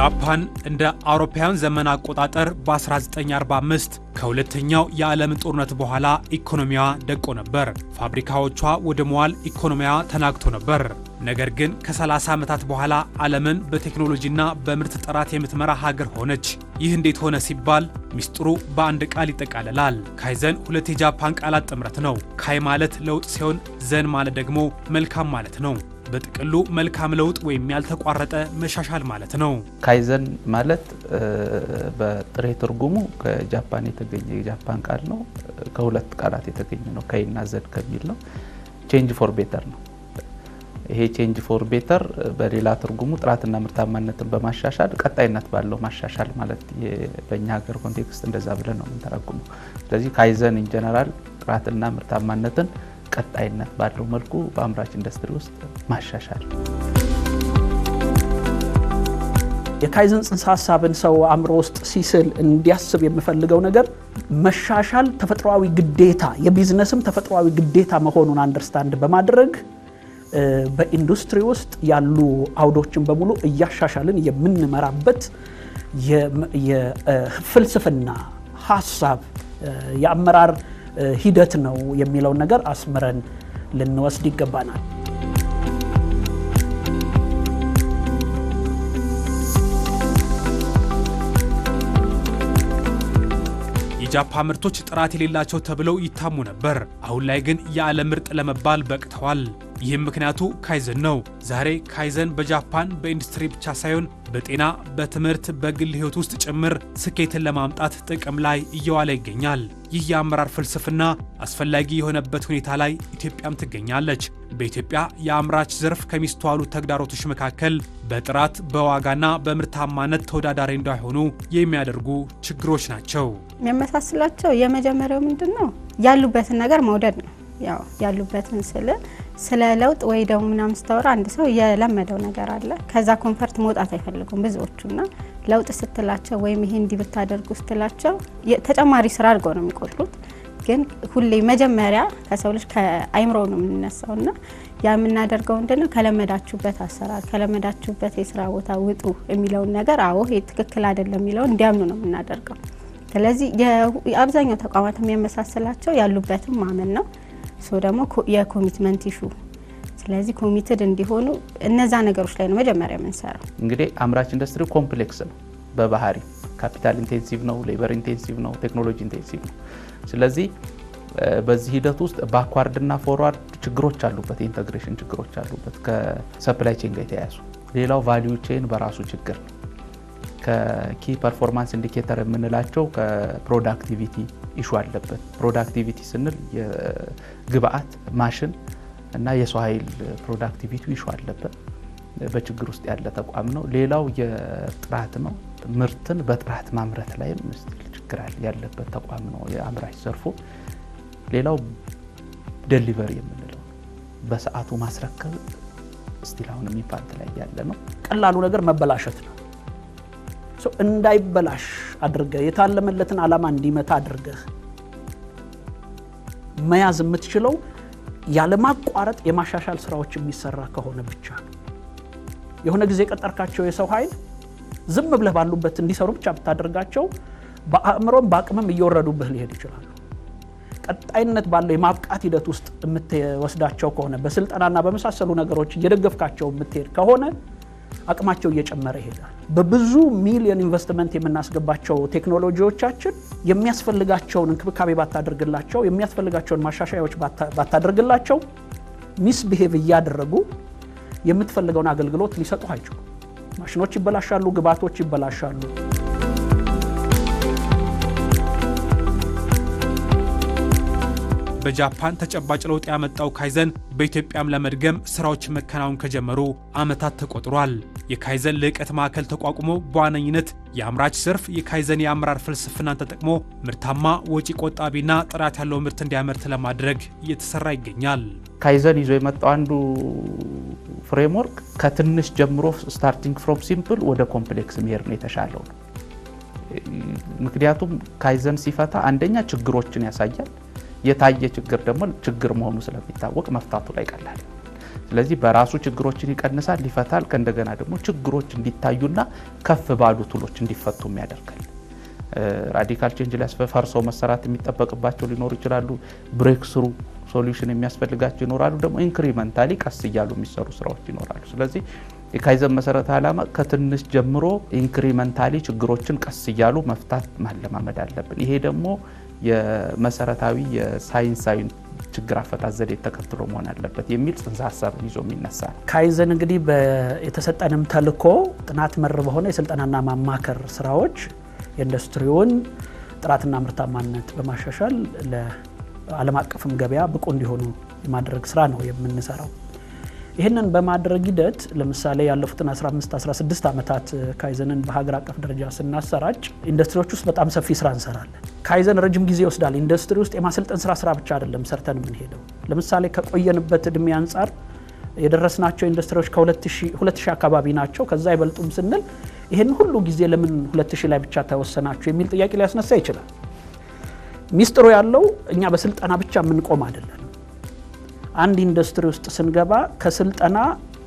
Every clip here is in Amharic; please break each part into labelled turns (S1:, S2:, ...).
S1: ጃፓን እንደ አውሮፓውያን ዘመን አቆጣጠር በ1945 ከሁለተኛው የዓለም ጦርነት በኋላ ኢኮኖሚዋ ደቆ ነበር። ፋብሪካዎቿ ወድመዋል፣ ኢኮኖሚዋ ተናግቶ ነበር። ነገር ግን ከ30 ዓመታት በኋላ ዓለምን በቴክኖሎጂና በምርት ጥራት የምትመራ ሀገር ሆነች። ይህ እንዴት ሆነ ሲባል ሚስጥሩ በአንድ ቃል ይጠቃለላል። ካይዘን ሁለት የጃፓን ቃላት ጥምረት ነው። ካይ ማለት ለውጥ ሲሆን ዘን ማለት ደግሞ መልካም ማለት ነው። በጥቅሉ መልካም ለውጥ ወይም ያልተቋረጠ መሻሻል ማለት ነው።
S2: ካይዘን ማለት በጥሬ ትርጉሙ ከጃፓን የተገኘ የጃፓን ቃል ነው። ከሁለት ቃላት የተገኘ ነው። ካይና ዘን ከሚል ነው። ቼንጅ ፎር ቤተር ነው። ይሄ ቼንጅ ፎር ቤተር በሌላ ትርጉሙ ጥራትና ምርታማነትን በማሻሻል ቀጣይነት ባለው ማሻሻል ማለት በእኛ ሀገር ኮንቴክስት እንደዛ ብለን ነው የምንተረጉመው። ስለዚህ ካይዘን ኢን ጀነራል ጥራትና ምርታማነትን ቀጣይነት ባለው መልኩ በአምራች ኢንዱስትሪ ውስጥ ማሻሻል።
S3: የካይዘን ጽንሰ ሐሳብን ሰው አእምሮ ውስጥ ሲስል እንዲያስብ የምፈልገው ነገር መሻሻል ተፈጥሯዊ ግዴታ የቢዝነስም ተፈጥሯዊ ግዴታ መሆኑን አንደርስታንድ በማድረግ በኢንዱስትሪ ውስጥ ያሉ አውዶችን በሙሉ እያሻሻልን የምንመራበት የፍልስፍና ሐሳብ የአመራር ሂደት ነው የሚለውን ነገር አስመረን ልንወስድ ይገባናል።
S1: የጃፓን ምርቶች ጥራት የሌላቸው ተብለው ይታሙ ነበር። አሁን ላይ ግን የዓለም ምርጥ ለመባል በቅተዋል። ይህም ምክንያቱ ካይዘን ነው። ዛሬ ካይዘን በጃፓን በኢንዱስትሪ ብቻ ሳይሆን በጤና፣ በትምህርት፣ በግል ሕይወት ውስጥ ጭምር ስኬትን ለማምጣት ጥቅም ላይ እየዋለ ይገኛል። ይህ የአመራር ፍልስፍና አስፈላጊ የሆነበት ሁኔታ ላይ ኢትዮጵያም ትገኛለች። በኢትዮጵያ የአምራች ዘርፍ ከሚስተዋሉ ተግዳሮቶች መካከል በጥራት በዋጋና በምርታማነት ተወዳዳሪ እንዳይሆኑ የሚያደርጉ ችግሮች ናቸው።
S4: የሚያመሳስላቸው የመጀመሪያው ምንድነው? ያሉበትን ነገር መውደድ ነው። ያው ያሉበትን ስለ ለውጥ ወይ ደግሞ ምናምን ስታወራ አንድ ሰው የለመደው ነገር አለ። ከዛ ኮንፈርት መውጣት አይፈልጉም ብዙዎቹና ለውጥ ስትላቸው ወይም ይሄ እንዲህ ብታደርጉ ስትላቸው ተጨማሪ ስራ አድርገው ነው የሚቆጥሩት። ግን ሁሌ መጀመሪያ ከሰው ልጅ ከአይምሮ ነው የምንነሳውና ያ የምናደርገው እንደነው ከለመዳችሁበት አሰራር ከለመዳችሁበት የስራ ቦታ ውጡ የሚለውን ነገር አዎ ይሄ ትክክል አይደለም የሚለውን እንዲያምኑ ነው የምናደርገው። ስለዚህ የአብዛኛው ተቋማት የሚያመሳስላቸው ያሉበትም ማመን ነው። ሶ ደግሞ የኮሚትመንት ኢሹ። ስለዚህ ኮሚትድ እንዲሆኑ እነዛ ነገሮች ላይ ነው መጀመሪያ የምንሰራው።
S2: እንግዲህ አምራች ኢንዱስትሪ ኮምፕሌክስ ነው በባህሪ ካፒታል ኢንቴንሲቭ ነው፣ ሌበር ኢንቴንሲቭ ነው፣ ቴክኖሎጂ ኢንቴንሲቭ ነው። ስለዚህ በዚህ ሂደት ውስጥ ባክዋርድ እና ፎርዋርድ ችግሮች አሉበት፣ ኢንተግሬሽን ችግሮች አሉበት ከሰፕላይ ቼን ጋር የተያያዙ። ሌላው ቫልዩ ቼን በራሱ ችግር ነው። ከኪ ፐርፎርማንስ ኢንዲኬተር የምንላቸው ከፕሮዳክቲቪቲ ኢሹ አለበት። ፕሮዳክቲቪቲ ስንል የግብአት ማሽን እና የሰው ኃይል ፕሮዳክቲቪቲ ኢሹ አለበት። በችግር ውስጥ ያለ ተቋም ነው። ሌላው የጥራት ነው። ምርትን በጥራት ማምረት ላይ ችግር ያለበት ተቋም ነው የአምራች ዘርፉ። ሌላው ዴሊቨሪ የምንለው በሰዓቱ ማስረከብ ስቲል አሁን ኢምፓክት ላይ ያለ ነው።
S3: ቀላሉ ነገር መበላሸት ነው። እንዳይበላሽ አድርገህ የታለመለትን ዓላማ እንዲመታ አድርገህ መያዝ የምትችለው ያለማቋረጥ የማሻሻል ስራዎች የሚሰራ ከሆነ ብቻ ነው። የሆነ ጊዜ ቀጠርካቸው የሰው ኃይል ዝም ብለህ ባሉበት እንዲሰሩ ብቻ ብታደርጋቸው በአእምሮም በአቅምም እየወረዱብህ ሊሄድ ይችላሉ። ቀጣይነት ባለው የማብቃት ሂደት ውስጥ የምትወስዳቸው ከሆነ በስልጠናና በመሳሰሉ ነገሮች እየደገፍካቸው የምትሄድ ከሆነ አቅማቸው እየጨመረ ይሄዳል። በብዙ ሚሊዮን ኢንቨስትመንት የምናስገባቸው ቴክኖሎጂዎቻችን የሚያስፈልጋቸውን እንክብካቤ ባታደርግላቸው፣ የሚያስፈልጋቸውን ማሻሻያዎች ባታደርግላቸው ሚስ ቢሄቭ እያደረጉ የምትፈልገውን አገልግሎት ሊሰጡ አይችሉም። ማሽኖች ይበላሻሉ፣ ግብአቶች ይበላሻሉ።
S1: በጃፓን ተጨባጭ ለውጥ ያመጣው ካይዘን በኢትዮጵያም ለመድገም ስራዎች መከናወን ከጀመሩ ዓመታት ተቆጥሯል። የካይዘን ልዕቀት ማዕከል ተቋቁሞ በዋነኝነት የአምራች ዘርፍ የካይዘን የአመራር ፍልስፍናን ተጠቅሞ ምርታማ፣ ወጪ ቆጣቢና ጥራት ያለው ምርት እንዲያመርት ለማድረግ እየተሰራ ይገኛል።
S2: ካይዘን ይዞ የመጣው አንዱ ፍሬምወርክ ከትንሽ ጀምሮ ስታርቲንግ ፍሮም ሲምፕል ወደ ኮምፕሌክስ መሄድ ነው የተሻለው። ምክንያቱም ካይዘን ሲፈታ አንደኛ ችግሮችን ያሳያል። የታየ ችግር ደግሞ ችግር መሆኑ ስለሚታወቅ መፍታቱ ላይ ቀላል። ስለዚህ በራሱ ችግሮችን ይቀንሳል፣ ይፈታል። ከእንደገና ደግሞ ችግሮች እንዲታዩና ከፍ ባሉ ቱሎች እንዲፈቱ ያደርጋል። ራዲካል ቼንጅ ላይ ፈርሰው መሰራት የሚጠበቅባቸው ሊኖሩ ይችላሉ። ብሬክ ስሩ ሶሉሽን የሚያስፈልጋቸው ይኖራሉ። ደግሞ ኢንክሪመንታሊ ቀስ እያሉ የሚሰሩ ስራዎች ይኖራሉ። ስለዚህ የካይዘን መሰረተ ዓላማ ከትንሽ ጀምሮ ኢንክሪመንታሊ ችግሮችን ቀስ እያሉ መፍታት ማለማመድ አለብን። ይሄ ደግሞ የመሰረታዊ የሳይንሳዊ ችግር አፈታት ዘዴ ተከትሎ መሆን አለበት የሚል ጽንሰ ሀሳብን ይዞ የሚነሳ
S3: ካይዘን እንግዲህ የተሰጠንም ተልዕኮ ጥናት መር በሆነ የስልጠናና ማማከር ስራዎች የኢንዱስትሪውን ጥራትና ምርታማነት በማሻሻል ለዓለም አቀፍም ገበያ ብቁ እንዲሆኑ የማድረግ ስራ ነው የምንሰራው። ይህንን በማድረግ ሂደት ለምሳሌ ያለፉትን 15-16 ዓመታት ካይዘንን በሀገር አቀፍ ደረጃ ስናሰራጭ ኢንዱስትሪዎች ውስጥ በጣም ሰፊ ስራ እንሰራለን። ካይዘን ረጅም ጊዜ ይወስዳል። ኢንዱስትሪ ውስጥ የማሰልጠን ስራ ብቻ አይደለም ሰርተን የምንሄደው። ለምሳሌ ከቆየንበት እድሜ አንጻር የደረስናቸው ኢንዱስትሪዎች ከ2000 አካባቢ ናቸው። ከዛ አይበልጡም ስንል ይህን ሁሉ ጊዜ ለምን 2000 ላይ ብቻ ተወሰናችሁ የሚል ጥያቄ ሊያስነሳ ይችላል። ሚስጥሩ ያለው እኛ በስልጠና ብቻ የምንቆም አይደለም። አንድ ኢንዱስትሪ ውስጥ ስንገባ ከስልጠና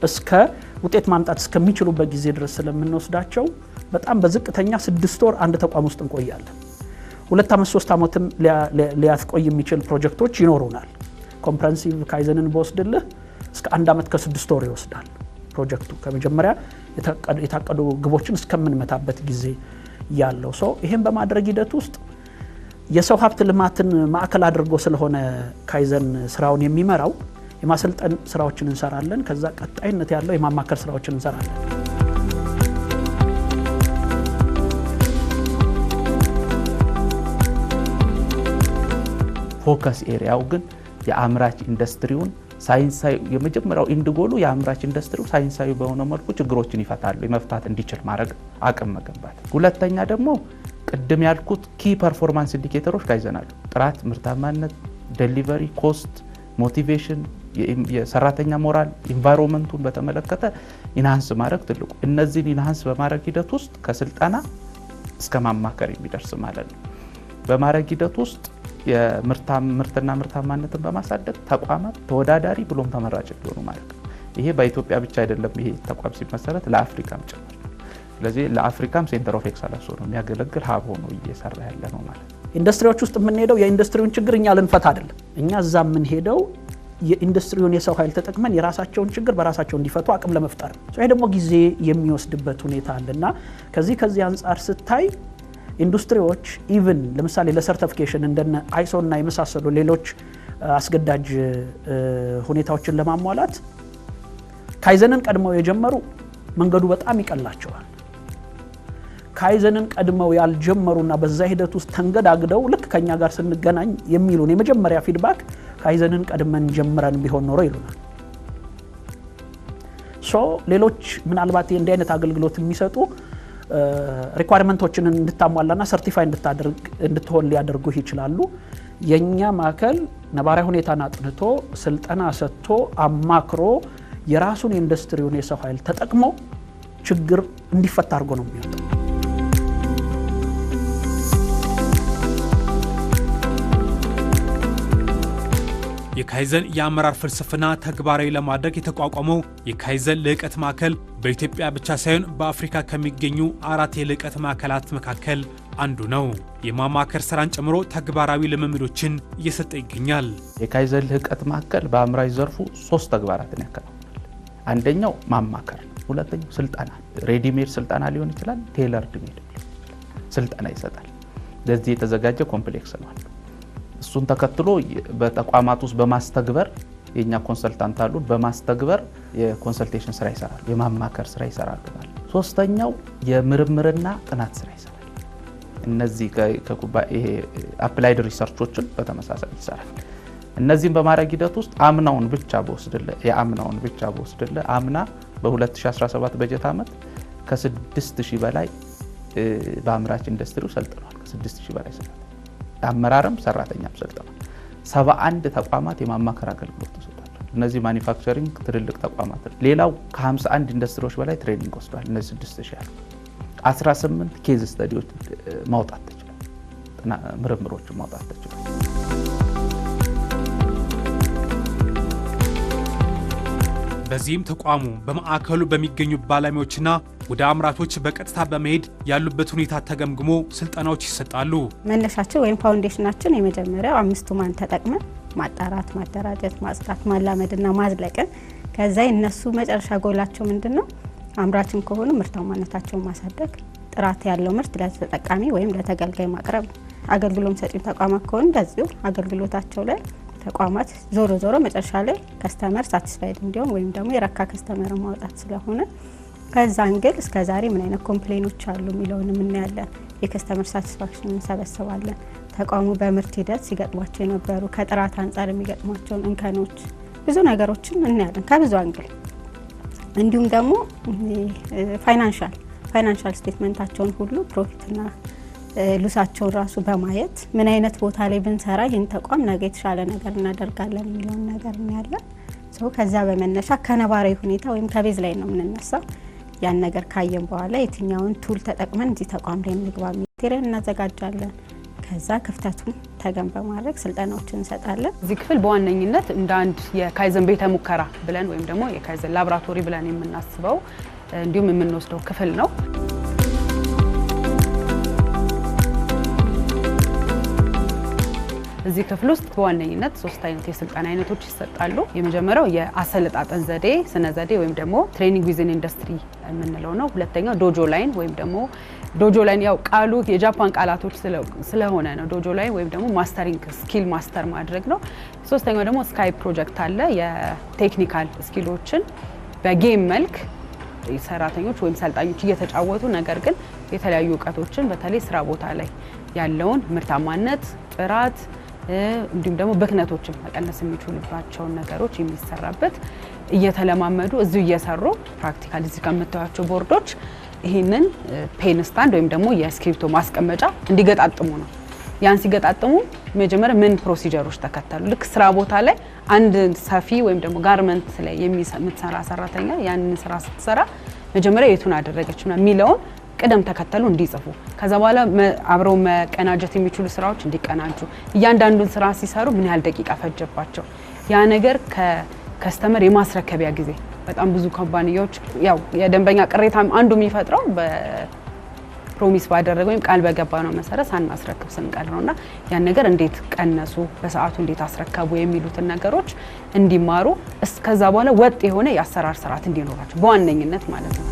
S3: እስከ ውጤት ማምጣት እስከሚችሉበት ጊዜ ድረስ ስለምንወስዳቸው በጣም በዝቅተኛ 6 ወር አንድ ተቋም ውስጥ እንቆያለን። 2 ዓመት 3 ዓመትም ሊያስቆይ የሚችል ፕሮጀክቶች ይኖሩናል። ኮምፕሬንሲቭ ካይዘንን በወስድልህ እስከ 1 ዓመት ከ6 ወር ይወስዳል ፕሮጀክቱ ከመጀመሪያ የታቀዱ ግቦችን እስከምንመታበት ጊዜ ያለው ሰው። ይሄን በማድረግ ሂደት ውስጥ የሰው ሀብት ልማትን ማዕከል አድርጎ ስለሆነ ካይዘን ስራውን የሚመራው የማሰልጠን ስራዎችን እንሰራለን። ከዛ ቀጣይነት ያለው የማማከር ስራዎችን እንሰራለን።
S2: ፎከስ ኤሪያው ግን የአምራች ኢንዱስትሪውን ሳይንሳዊ የመጀመሪያው ኢንድጎሉ የአምራች ኢንዱስትሪው ሳይንሳዊ በሆነ መልኩ ችግሮችን ይፈታሉ የመፍታት እንዲችል ማድረግ አቅም መገንባት። ሁለተኛ ደግሞ ቅድም ያልኩት ኪ ፐርፎርማንስ ኢንዲኬተሮች ካይዘናሉ። ጥራት፣ ምርታማነት፣ ዴሊቨሪ፣ ኮስት፣ ሞቲቬሽን፣ የሰራተኛ ሞራል፣ ኢንቫይሮንመንቱን በተመለከተ ኢንሃንስ ማድረግ ትልቁ። እነዚህን ኢንሃንስ በማድረግ ሂደት ውስጥ ከስልጠና እስከ ማማከር የሚደርስ ማለት ነው። በማድረግ ሂደት ውስጥ የምርትና ምርታማነትን በማሳደግ ተቋማት ተወዳዳሪ ብሎም ተመራጭ እንዲሆኑ ማለት ነው። ይሄ በኢትዮጵያ ብቻ አይደለም። ይሄ ተቋም ሲመሰረት ለአፍሪካም ጭምር። ስለዚህ ለአፍሪካም ሴንተር ኦፍ ኤክሰለንስ ሆኖ የሚያገለግል ሀብ ሆኖ እየሰራ ያለ ነው ማለት ነው።
S3: ኢንዱስትሪዎች ውስጥ የምንሄደው የኢንዱስትሪውን ችግር እኛ ልንፈታ አይደለም። እኛ እዛ የምንሄደው የኢንዱስትሪውን የሰው ኃይል ተጠቅመን የራሳቸውን ችግር በራሳቸው እንዲፈቱ አቅም ለመፍጠር ነው። ይሄ ደግሞ ጊዜ የሚወስድበት ሁኔታ አለና ከዚህ አንጻር ስታይ ኢንዱስትሪዎች ኢቭን ለምሳሌ ለሰርቲፊኬሽን እንደነ አይሶ እና የመሳሰሉ ሌሎች አስገዳጅ ሁኔታዎችን ለማሟላት ካይዘንን ቀድመው የጀመሩ መንገዱ በጣም ይቀላቸዋል። ካይዘንን ቀድመው ያልጀመሩና በዛ ሂደት ውስጥ ተንገዳግደው ልክ ከኛ ጋር ስንገናኝ የሚሉን የመጀመሪያ ፊድባክ ካይዘንን ቀድመን ጀምረን ቢሆን ኖሮ ይሉናል። ሌሎች ምናልባት እንዲህ አይነት አገልግሎት የሚሰጡ ሪኳየርመንቶችን እንድታሟላና ሰርቲፋይ እንድትሆን ሊያደርጉ ይችላሉ። የኛ ማዕከል ነባራዊ ሁኔታን አጥንቶ ስልጠና ሰጥቶ አማክሮ የራሱን ኢንዱስትሪውን የሰው ኃይል ተጠቅሞ ችግር እንዲፈታ አድርጎ ነው የሚወጣው።
S1: የካይዘን የአመራር ፍልስፍና ተግባራዊ ለማድረግ የተቋቋመው የካይዘን ልዕቀት ማዕከል በኢትዮጵያ ብቻ ሳይሆን በአፍሪካ ከሚገኙ 4 የልዕቀት ማዕከላት መካከል አንዱ ነው። የማማከር ስራን ጨምሮ ተግባራዊ ልምምዶችን እየሰጠ ይገኛል።
S2: የካይዘን ልዕቀት ማዕከል በአምራች ዘርፉ 3 ተግባራትን ያከናውናል። አንደኛው ማማከር፣ ሁለተኛው ስልጠና፣ ሬዲሜድ ስልጠና ሊሆን ይችላል፣ ቴለርድ ሜድ ስልጠና ይሰጣል። ለዚህ የተዘጋጀ ኮምፕሌክስ ነው። እሱን ተከትሎ በተቋማት ውስጥ በማስተግበር የኛ ኮንሰልታንት አሉ። በማስተግበር የኮንሰልቴሽን ስራ ይሰራሉ፣ የማማከር ስራ ይሰራሉ ማለት። ሶስተኛው የምርምርና ጥናት ስራ ይሰራል። እነዚህ ይሄ አፕላይድ ሪሰርቾችን በተመሳሳይ ይሰራል። እነዚህን በማድረግ ሂደት ውስጥ አምናውን ብቻ በወስድልህ አምና በ2017 በጀት ዓመት ከ6000 በላይ በአምራች ኢንዱስትሪው ሰልጥነዋል። ከ6000 በላይ ሰልጥነዋል። አመራርም ሰራተኛም ሰልጥነዋል። 71 ተቋማት የማማከር አገልግሎት ተሰጥቷል። እነዚህ ማኒፋክቸሪንግ ትልልቅ ተቋማት። ሌላው ከ51 ኢንዱስትሪዎች በላይ ትሬኒንግ ወስዷል። እነዚህ 6000 ያሉ 18 ኬዝ ስተዲዎች ማውጣት ተችሏል። ምርምሮችን ማውጣት ተችሏል።
S1: በዚህም ተቋሙ በማዕከሉ በሚገኙ ባለሙያዎችና ወደ አምራቾች በቀጥታ በመሄድ ያሉበት ሁኔታ ተገምግሞ ስልጠናዎች ይሰጣሉ።
S4: መነሻችን ወይም ፋውንዴሽናችን የመጀመሪያው 5 ማን ተጠቅመን ማጣራት፣ ማደራጀት፣ ማጽዳት፣ ማላመድና ማዝለቅን ከዛ እነሱ መጨረሻ ጎላቸው ምንድነው? አምራችም ከሆኑ ምርታማነታቸውን ማሳደግ፣ ጥራት ያለው ምርት ለተጠቃሚ ወይም ለተገልጋይ ማቅረብ፣ አገልግሎት ሰጪ ተቋማት ከሆኑ እንደዚሁ አገልግሎታቸው ላይ ተቋማት ዞሮ መጨረሻ ላይ ከስተመር ሳቲስፋይድ እንዲሆን ወይም ደግሞ የረካ ከስተመር ማውጣት ስለሆነ ከዛ አንግል እስከ ዛሬ ምን አይነት ኮምፕሌኖች አሉ የሚለውን እናያለን። የከስተመር ሳቲስፋክሽን እንሰበስባለን። ተቋሙ በምርት ሂደት ሲገጥሟቸው የነበሩ ከጥራት አንጻር የሚገጥሟቸውን እንከኖች ብዙ ነገሮችን እናያለን ከብዙ አንግል። እንዲሁም ደግሞ ፋይናንሻል ስቴትመንታቸውን ሁሉ ፕሮፊትና ሉሳቸውን ራሱ በማየት ምን አይነት ቦታ ላይ ብንሰራ ይህን ተቋም ነገ የተሻለ ነገር እናደርጋለን የሚለውን ነገር እናያለን። ከዛ በመነሻ ከነባራዊ ሁኔታ ወይም ከቤዝ ላይ ነው የምንነሳው። ያን ነገር ካየን በኋላ የትኛውን ቱል ተጠቅመን እዚህ ተቋም ላይ እንግባ ማቴሪያል እናዘጋጃለን። ከዛ ክፍተቱን ተገን በማድረግ ስልጠናዎችን እንሰጣለን።
S5: እዚህ ክፍል በዋነኝነት እንደ አንድ የካይዘን ቤተ ሙከራ ብለን ወይም ደግሞ የካይዘን ላቦራቶሪ ብለን የምናስበው እንዲሁም የምንወስደው ክፍል ነው። እዚህ ክፍል ውስጥ በዋነኝነት 3 አይነት የስልጠና አይነቶች ይሰጣሉ። የመጀመሪያው የአሰለጣጠን ዘዴ ስነ ዘዴ ወይም ደግሞ ትሬኒንግ ዊዝን ኢንዱስትሪ የምንለው ነው። ሁለተኛው ዶጆ ላይን ወይም ደግሞ ዶጆ ላይን ያው ቃሉ የጃፓን ቃላቶች ስለሆነ ነው። ዶጆ ላይን ወይም ደግሞ ማስተሪንግ ስኪል ማስተር ማድረግ ነው። ሶስተኛው ደግሞ ስካይ ፕሮጀክት አለ። የቴክኒካል ስኪሎችን በጌም መልክ ሰራተኞች ወይም ሰልጣኞች እየተጫወቱ ነገር ግን የተለያዩ እውቀቶችን በተለይ ስራ ቦታ ላይ ያለውን ምርታማነት፣ ጥራት እንዲሁም ደግሞ ብክነቶችን መቀነስ የሚችሉባቸውን ነገሮች የሚሰራበት እየተለማመዱ እዚሁ እየሰሩ ፕራክቲካሊ እዚህ ከምታዩቸው ቦርዶች ይህንን ፔን ስታንድ ወይም ደግሞ የስክሪፕቶ ማስቀመጫ እንዲገጣጥሙ ነው። ያን ሲገጣጥሙ መጀመሪያ ምን ፕሮሲጀሮች ተከተሉ? ልክ ስራ ቦታ ላይ አንድ ሰፊ ወይም ደግሞ ጋርመንት ላይ የምትሰራ ሰራተኛ ያንን ስራ ስትሰራ መጀመሪያ የቱን አደረገች ነው የሚለውን ቅደም ተከተሉ እንዲጽፉ፣ ከዛ በኋላ አብረው መቀናጀት የሚችሉ ስራዎች እንዲቀናጁ፣ እያንዳንዱን ስራ ሲሰሩ ምን ያህል ደቂቃ ፈጀባቸው፣ ያ ነገር ከከስተመር የማስረከቢያ ጊዜ በጣም ብዙ ኩባንያዎች ያው የደንበኛ ቅሬታ አንዱ የሚፈጥረው በፕሮሚስ ባደረገው ወይም ቃል በገባ ነው መሰረት ሳናስረክብ ስንቀር ነውና ያን ነገር እንዴት ቀነሱ፣ በሰዓቱ እንዴት አስረከቡ የሚሉትን ነገሮች እንዲማሩ እስከዛ በኋላ ወጥ የሆነ የአሰራር ስርዓት እንዲኖራቸው በዋነኝነት ማለት ነው።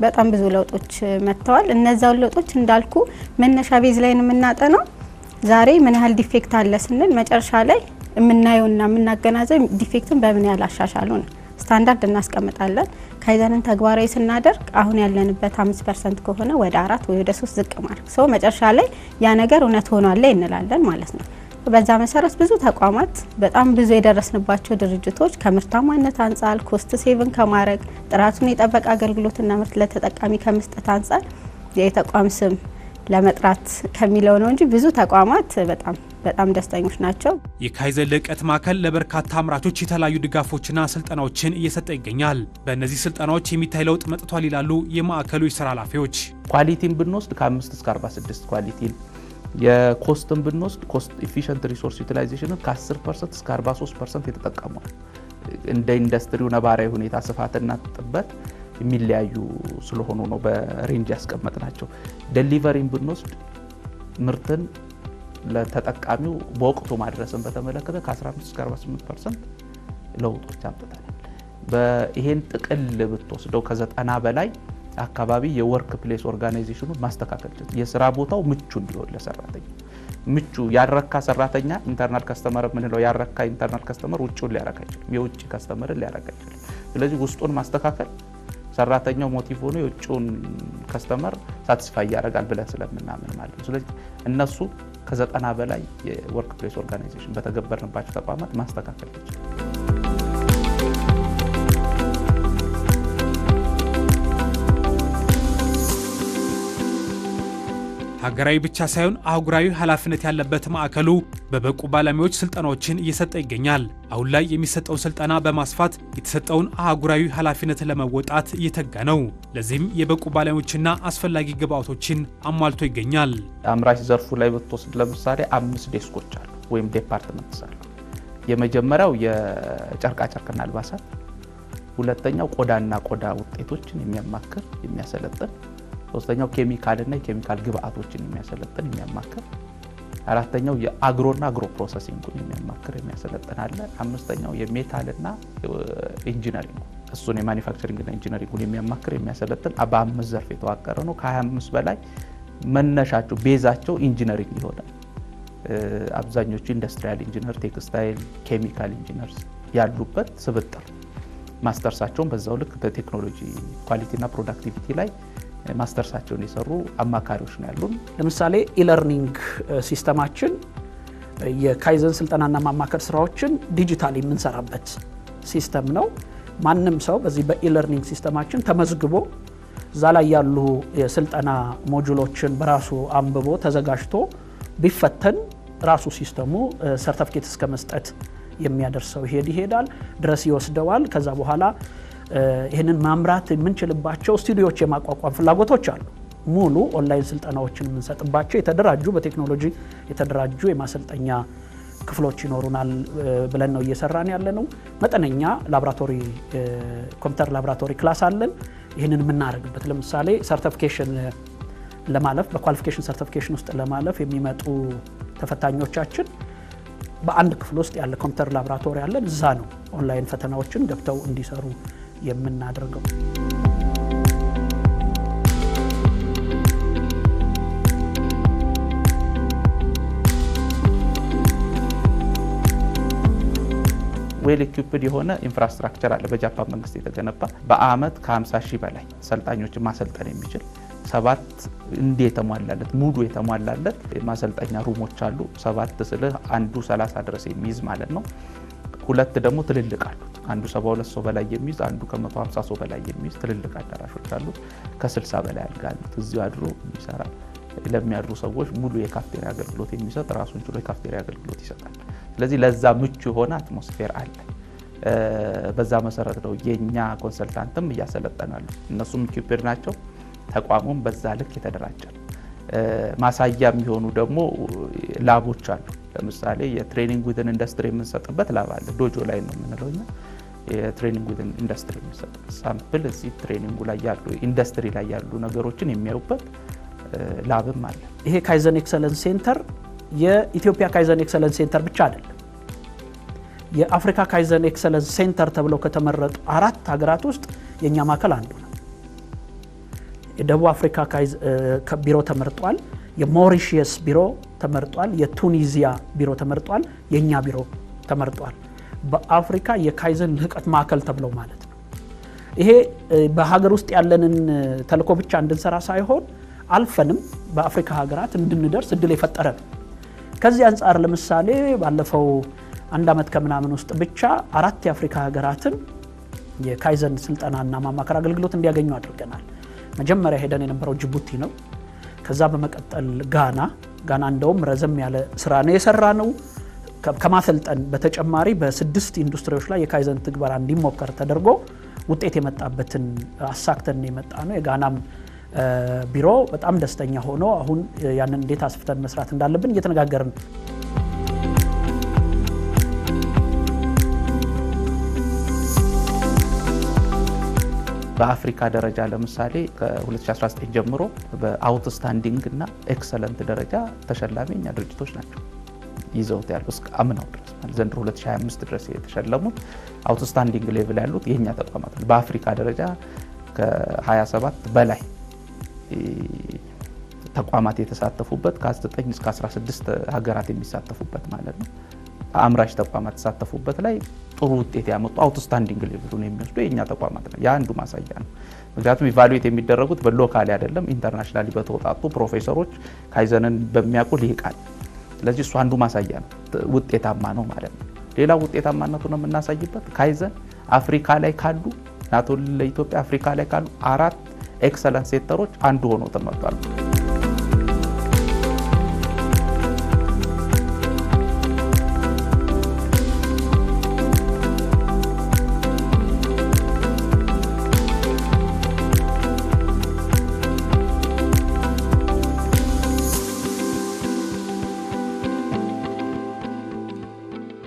S4: በጣም ብዙ ለውጦች መጥተዋል። እነዛው ለውጦች እንዳልኩ መነሻ ቤዝ ላይ የምናጠናው ዛሬ ምን ያህል ዲፌክት አለ ስንል መጨረሻ ላይ የምናየውና የምናገናዘው ዲፌክቱን በምን ያህል አሻሻሉ ነው። ስታንዳርድ እናስቀምጣለን። ካይዘንን ተግባራዊ ስናደርግ አሁን ያለንበት 5% ከሆነ ወደ 4 ወይ ወደ 3 ዝቅ ማድረግ መጨረሻ ላይ ያ ነገር እውነት ሆኗል እንላለን ማለት ነው። በዛ መሰረት ብዙ ተቋማት በጣም ብዙ የደረስንባቸው ድርጅቶች ከምርታማነት አንጻር ኮስት ሴቭን ከማድረግ ጥራቱን የጠበቀ አገልግሎትና ምርት ለተጠቃሚ ከመስጠት አንጻር የተቋም ስም ለመጥራት ከሚለው ነው እንጂ ብዙ ተቋማት በጣም ደስተኞች ናቸው።
S1: የካይዘን ልዕቀት ማዕከል ለበርካታ አምራቾች የተለያዩ ድጋፎችና ስልጠናዎችን እየሰጠ ይገኛል። በእነዚህ ስልጠናዎች የሚታይ ለውጥ መጥቷል ይላሉ የማዕከሉ የስራ ኃላፊዎች።
S2: ኳሊቲን ብንወስድ ከ5 እስከ 46 ኳሊቲን፣ የኮስትን ብንወስድ ኮስት ኢፊሽንት ሪሶርስ ዩቲላይዜሽንን ከ10% እስከ 43% የተጠቀመዋል። እንደ ኢንዱስትሪው ነባራዊ ሁኔታ ስፋትና ጥበት የሚለያዩ ስለሆኑ ነው በሬንጅ ያስቀመጥናቸው። ዴሊቨሪን ብንወስድ ምርትን ለተጠቃሚው በወቅቱ ማድረስን በተመለከተ ከ15 እስከ 48% ለውጦች አምጥተናል። በይሄን ጥቅል ብትወስደው ከ90 በላይ አካባቢ የወርክ ፕሌስ ኦርጋናይዜሽኑን ማስተካከል ይችላል። የስራ ቦታው ምቹ እንዲሆን ለሰራተኛ ምቹ ያረካ ሰራተኛ ኢንተርናል ከስተመር ምንለው ያረካ ኢንተርናል ከስተመር ውጭውን ሊያረካ ይችላል፣ የውጭ ከስተመርን ሊያረካ ይችላል። ስለዚህ ውስጡን ማስተካከል ሰራተኛው ሞቲቭ ሆኖ የውጭውን ከስተመር ሳቲስፋይ ያደርጋል ብለን ስለምናምን ማለት ነው። ስለዚህ እነሱ ከ90 በላይ የወርክ ፕሌስ ኦርጋናይዜሽን በተገበርንባቸው ተቋማት ማስተካከል ይችላል።
S1: ሀገራዊ ብቻ ሳይሆን አህጉራዊ ኃላፊነት ያለበት ማዕከሉ በበቁ ባለሙያዎች ስልጠናዎችን እየሰጠ ይገኛል። አሁን ላይ የሚሰጠውን ስልጠና በማስፋት የተሰጠውን አህጉራዊ ኃላፊነት ለመወጣት እየተጋ ነው። ለዚህም የበቁ ባለሙያዎችና አስፈላጊ ግብአቶችን አሟልቶ ይገኛል።
S2: አምራች ዘርፉ ላይ ብትወስድ ለምሳሌ 5 ዴስኮች አሉ ወይም ዲፓርትመንትስ አሉ። የመጀመሪያው የጨርቃጨርቅና አልባሳት፣ ሁለተኛው ቆዳና ቆዳ ውጤቶችን የሚያማክር የሚያሰለጥን፣ ሶስተኛው ኬሚካልና የኬሚካል ግብአቶችን የሚያሰለጥን የሚያማክር፣ አራተኛው የአግሮና አግሮ ፕሮሰሲንግን የሚያማክር የሚያሰለጥን አለ። አምስተኛው የሜታልና ኢንጂነሪንግ እሱን የማኒፋክቸሪንግና ኢንጂነሪንግን የሚያማክር የሚያሰለጥን በ5 ዘርፍ የተዋቀረ ነው። ከ25 በላይ መነሻቸው ቤዛቸው ኢንጂነሪንግ ይሆናል። አብዛኞቹ ኢንዱስትሪያል ኢንጂነር፣ ቴክስታይል፣ ኬሚካል ኢንጂነርስ ያሉበት ስብጥር ማስተርሳቸውን በዛው ልክ በቴክኖሎጂ ኳሊቲና ፕሮዳክቲቪቲ ላይ ማስተርሳቸውን የሰሩ አማካሪዎች ነው ያሉን።
S3: ለምሳሌ ኢለርኒንግ ሲስተማችን የካይዘን ስልጠናና ማማከር ስራዎችን ዲጂታሊ የምንሰራበት ሲስተም ነው። ማንም ሰው በዚህ በኢለርኒንግ ሲስተማችን ተመዝግቦ እዛ ላይ ያሉ የስልጠና ሞጁሎችን በራሱ አንብቦ ተዘጋጅቶ ቢፈተን ራሱ ሲስተሙ ሰርቲፊኬት እስከ መስጠት የሚያደርሰው ይሄዳል ድረስ ይወስደዋል። ከዛ በኋላ ይህንን ማምራት የምንችልባቸው ስቱዲዮዎች የማቋቋም ፍላጎቶች አሉ። ሙሉ ኦንላይን ስልጠናዎችን የምንሰጥባቸው የተደራጁ በቴክኖሎጂ የተደራጁ የማሰልጠኛ ክፍሎች ይኖሩናል ብለን ነው እየሰራን ያለ ነው። መጠነኛ ላቦራቶሪ ኮምፒውተር ላቦራቶሪ ክላስ አለን። ይህንን የምናደርግበት ለምሳሌ ሰርቲፊኬሽን ለማለፍ በኳሊፊኬሽን ሰርቲፊኬሽን ውስጥ ለማለፍ የሚመጡ ተፈታኞቻችን በአንድ ክፍል ውስጥ ያለ ኮምፒውተር ላቦራቶሪ አለን። እዛ ነው ኦንላይን ፈተናዎችን ገብተው እንዲሰሩ የምናደርገው።
S2: ዌል ኢኩፕድ የሆነ ኢንፍራስትራክቸር አለ በጃፓን መንግስት የተገነባ በአመት ከ50 ሺህ በላይ ሰልጣኞችን ማሰልጠን የሚችል 7 እንደ የተሟላለት ሙሉ የተሟላለት ማሰልጠኛ ሩሞች አሉ። 7 ስልህ አንዱ 30 ድረስ የሚይዝ ማለት ነው። 2 ደግሞ ትልልቅ አሉ። አንዱ 72 ሰው በላይ የሚይዝ፣ አንዱ ከ150 ሰው በላይ የሚይዝ ትልልቅ አዳራሾች አሉ። ከ60 በላይ አልጋ አሉት። እዚሁ አድሮ የሚሰራ ለሚያድሩ ሰዎች ሙሉ የካፍቴሪያ አገልግሎት የሚሰጥ ራሱን ችሎ የካፍቴሪያ አገልግሎት ይሰጣል። ስለዚህ ለዛ ምቹ የሆነ አትሞስፌር አለ። በዛ መሰረት ነው የኛ ኮንሰልታንትም እያሰለጠናሉ። እነሱም ኢኩፕድ ናቸው። ተቋሙም በዛ ልክ የተደራጀ ነው። ማሳያ የሚሆኑ ደግሞ ላቦች አሉ። ለምሳሌ የትሬኒንግ ዊዝን ኢንዱስትሪ የምንሰጥበት ላብ አለ። ዶጆ ላይ ነው የምንለው እኛ። የትሬኒንግ ዊዝን ኢንዱስትሪ የምንሰጥበት ሳምፕል እዚህ ትሬኒንጉ ላይ ያሉ ኢንዱስትሪ ላይ ያሉ ነገሮችን የሚያዩበት ላብም አለ።
S3: ይሄ ካይዘን ኤክሰለንስ ሴንተር የኢትዮጵያ ካይዘን ኤክሰለንስ ሴንተር ብቻ አይደለም። የአፍሪካ ካይዘን ኤክሰለንስ ሴንተር ተብለው ከተመረጡ 4 ሀገራት ውስጥ የኛ ማዕከል አንዱ ነው። የደቡብ አፍሪካ ቢሮ ተመርጧል። የሞሪሺየስ ቢሮ ተመርጧል። የቱኒዚያ ቢሮ ተመርጧል። የኛ ቢሮ ተመርጧል። በአፍሪካ የካይዘን ልህቀት ማዕከል ተብለው ማለት ነው። ይሄ በሀገር ውስጥ ያለንን ተልዕኮ ብቻ እንድንሰራ ሳይሆን አልፈንም በአፍሪካ ሀገራት እንድንደርስ እድል የፈጠረ ነው። ከዚህ አንጻር ለምሳሌ ባለፈው 1 ዓመት ከምናምን ውስጥ ብቻ 4 የአፍሪካ ሀገራትን የካይዘን ስልጠናና ማማከር አገልግሎት እንዲያገኙ አድርገናል። መጀመሪያ ሄደን የነበረው ጅቡቲ ነው። ከዛ በመቀጠል ጋና እንደውም ረዘም ያለ ስራ ነው የሰራ ነው። ከማሰልጠን በተጨማሪ በ6 ኢንዱስትሪዎች ላይ የካይዘን ትግበራ እንዲሞከር ተደርጎ ውጤት የመጣበትን አሳክተን የመጣ ነው። የጋናም ቢሮ በጣም ደስተኛ ሆኖ አሁን ያንን እንዴት አስፍተን መስራት እንዳለብን እየተነጋገርን ነው።
S2: በአፍሪካ ደረጃ ለምሳሌ ከ2019 ጀምሮ በአውትስታንዲንግ እና ኤክሰለንት ደረጃ ተሸላሚ እኛ ድርጅቶች ናቸው ይዘውት ያሉ እስከ አምናው ድረስ ማለት ዘንድሮ 2025 ድረስ የተሸለሙት አውትስታንዲንግ ሌቭል ያሉት የኛ ተቋማት ነው። በአፍሪካ ደረጃ ከ27 በላይ ተቋማት የተሳተፉበት ከ9 እስከ 16 ሀገራት የሚሳተፉበት ማለት ነው። አምራች ተቋማት የተሳተፉበት ላይ ጥሩ ውጤት ያመጡ አውትስታንዲንግ ሌቭሉን የሚወስዱ የኛ ተቋማት ነው። ያ አንዱ ማሳያ ነው። ምክንያቱም ኢቫሉዌት የሚደረጉት በሎካሊ አይደለም፣ ኢንተርናሽናሊ በተወጣጡ ፕሮፌሰሮች ካይዘንን በሚያውቁ ልሂቃን። ስለዚህ እሱ አንዱ ማሳያ ነው፣ ውጤታማ ነው ማለት ነው። ሌላ ውጤታማነቱን የምናሳይበት ካይዘን አፍሪካ ላይ ካሉ ናቶ ለኢትዮጵያ አፍሪካ ላይ ካሉ 4 ኤክሰለንስ ሴንተሮች አንዱ ሆኖ ተመርጧል።